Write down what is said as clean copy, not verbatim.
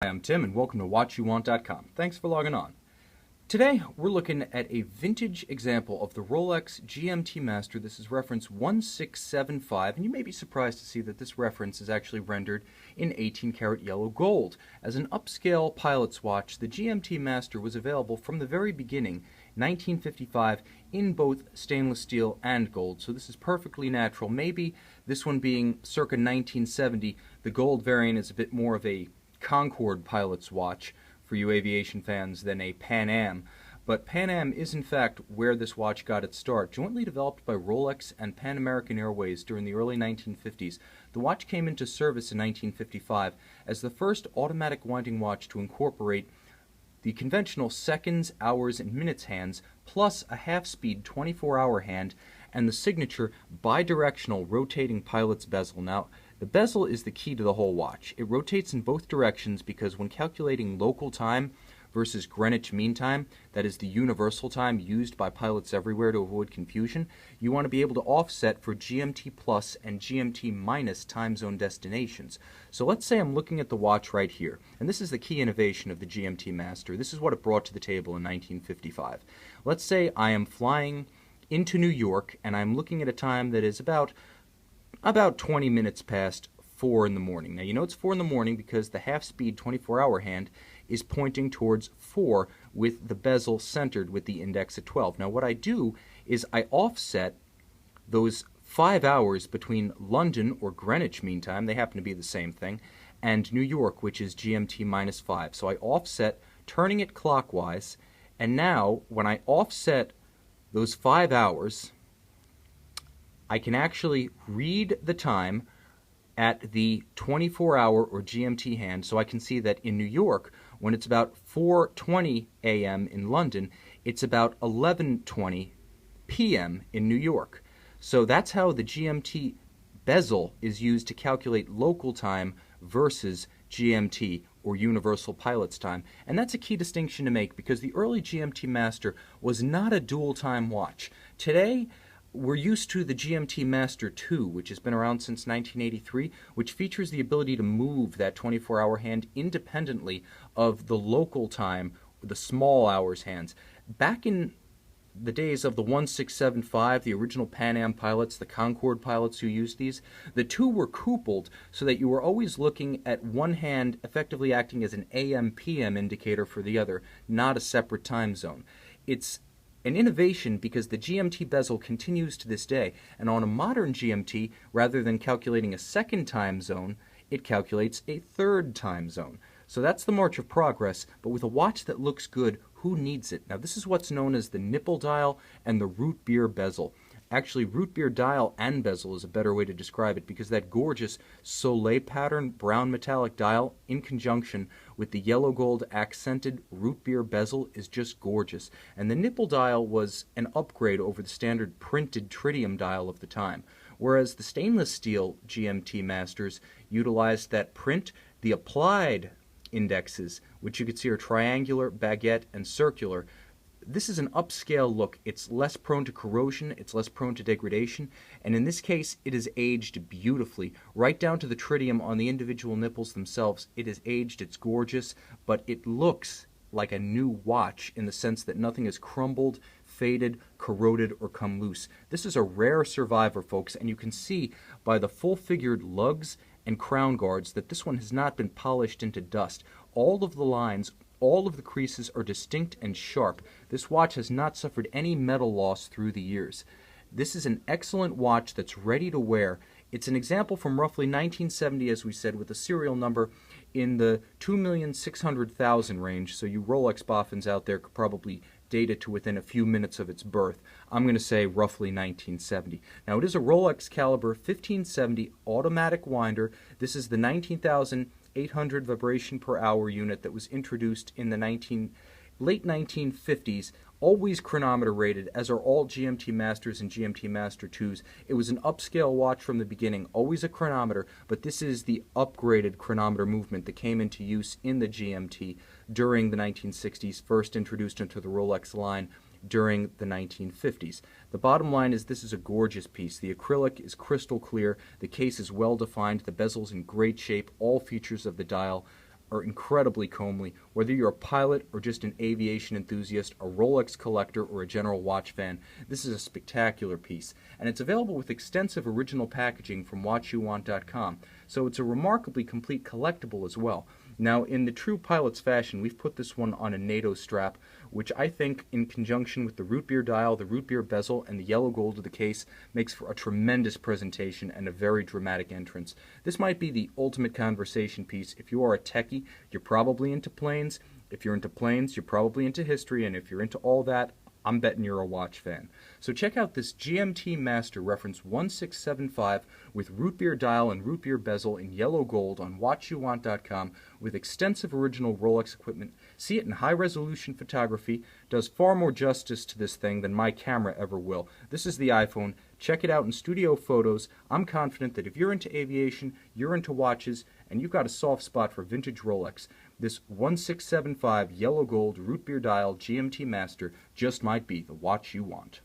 Hi, I'm Tim, and welcome to WatchYouWant.com. Thanks for logging on. Today, we're looking at a vintage example of the Rolex GMT-Master. This is reference 1675, and you may be surprised to see that this reference is actually rendered in 18-karat yellow gold. As an upscale pilot's watch, the GMT-Master was available from the very beginning, 1955, in both stainless steel and gold, so this is perfectly natural. Maybe this one being circa 1970, the gold variant is a bit more of a Concorde pilot's watch for you aviation fans than a Pan Am, but Pan Am is in fact where this watch got its start. Jointly developed by Rolex and Pan American Airways during the early 1950s, the watch came into service in 1955 as the first automatic winding watch to incorporate the conventional seconds, hours, and minutes hands, plus a half-speed 24-hour hand, and the signature bi-directional rotating pilot's bezel. Now, the bezel is the key to the whole watch. It rotates in both directions because when calculating local time versus Greenwich Mean Time, that is the universal time used by pilots everywhere to avoid confusion, you want to be able to offset for GMT plus and GMT minus time zone destinations. So let's say I'm looking at the watch right here, and this is the key innovation of the GMT-Master. This is what it brought to the table in 1955. Let's say I am flying into New York, and I'm looking at a time that is about 20 minutes past 4 in the morning. Now, you know it's 4 in the morning because the half-speed 24-hour hand is pointing towards 4 with the bezel centered with the index at 12. Now, what I do is I offset those 5 hours between London, or Greenwich Mean Time, they happen to be the same thing, and New York, which is GMT minus 5. So I offset, turning it clockwise, and now when I offset those 5 hours, I can actually read the time at the 24-hour or GMT hand, so I can see that in New York, when it's about 4:20 a.m. in London, it's about 11:20 p.m. in New York. So that's how the GMT bezel is used to calculate local time versus GMT, or Universal Pilot's Time. And that's a key distinction to make because the early GMT-Master was not a dual-time watch. Today, we're used to the GMT-Master 2, which has been around since 1983, which features the ability to move that 24-hour hand independently of the local time, the small hours hands. Back in the days of the 1675, the original Pan Am pilots, the Concorde pilots who used these, the two were coupled so that you were always looking at one hand effectively acting as an AM-PM indicator for the other, not a separate time zone. It's an innovation because the GMT bezel continues to this day, and on a modern GMT, rather than calculating a second time zone, it calculates a third time zone. So that's the march of progress, but with a watch that looks good, who needs it? Now, this is what's known as the nipple dial and the root beer bezel. Actually, root beer dial and bezel is a better way to describe it because that gorgeous soleil pattern brown metallic dial in conjunction with the yellow gold accented root beer bezel is just gorgeous. And the nipple dial was an upgrade over the standard printed tritium dial of the time, whereas the stainless steel GMT Masters utilized that print, the applied indexes, which you can see are triangular, baguette, and circular. This is an upscale look. It's less prone to corrosion, it's less prone to degradation, and in this case it is aged beautifully, right down to the tritium on the individual nipples themselves. It is aged, it's gorgeous, but it looks like a new watch in the sense that nothing is crumbled, faded, corroded, or come loose. This is a rare survivor, folks, and you can see by the full-figured lugs and crown guards that this one has not been polished into dust. All of the lines, all of the creases are distinct and sharp. This watch has not suffered any metal loss through the years. This is an excellent watch that's ready to wear. It's an example from roughly 1970, as we said, with a serial number in the 2,600,000 range, so you Rolex boffins out there could probably date it to within a few minutes of its birth. I'm going to say roughly 1970. Now, it is a Rolex caliber 1570 automatic winder. This is the 19,800 vibration per hour unit that was introduced in the late 1950s, always chronometer rated, as are all GMT Masters and GMT Master 2s. It was an upscale watch from the beginning, always a chronometer, but this is the upgraded chronometer movement that came into use in the GMT during the 1960s, first introduced into the Rolex line during the 1950s. The bottom line is this is a gorgeous piece. The acrylic is crystal clear, the case is well defined, the bezel's in great shape, all features of the dial are incredibly comely. Whether you're a pilot or just an aviation enthusiast, a Rolex collector, or a general watch fan, this is a spectacular piece. And it's available with extensive original packaging from watchyouwant.com, so it's a remarkably complete collectible as well. Now, in the true pilot's fashion, we've put this one on a NATO strap, which I think, in conjunction with the root beer dial, the root beer bezel, and the yellow gold of the case, makes for a tremendous presentation and a very dramatic entrance. This might be the ultimate conversation piece. If you are a techie, you're probably into planes. If you're into planes, you're probably into history, and if you're into all that, I'm betting you're a watch fan. So check out this GMT-Master reference 1675 with root beer dial and root beer bezel in yellow gold on watchyouwant.com with extensive original Rolex equipment. See it in high-resolution photography. Does far more justice to this thing than my camera ever will. This is the iPhone. Check it out in studio photos. I'm confident that if you're into aviation, you're into watches, and you've got a soft spot for vintage Rolex, this 1675 yellow gold root beer dial GMT Master just might be the watch you want.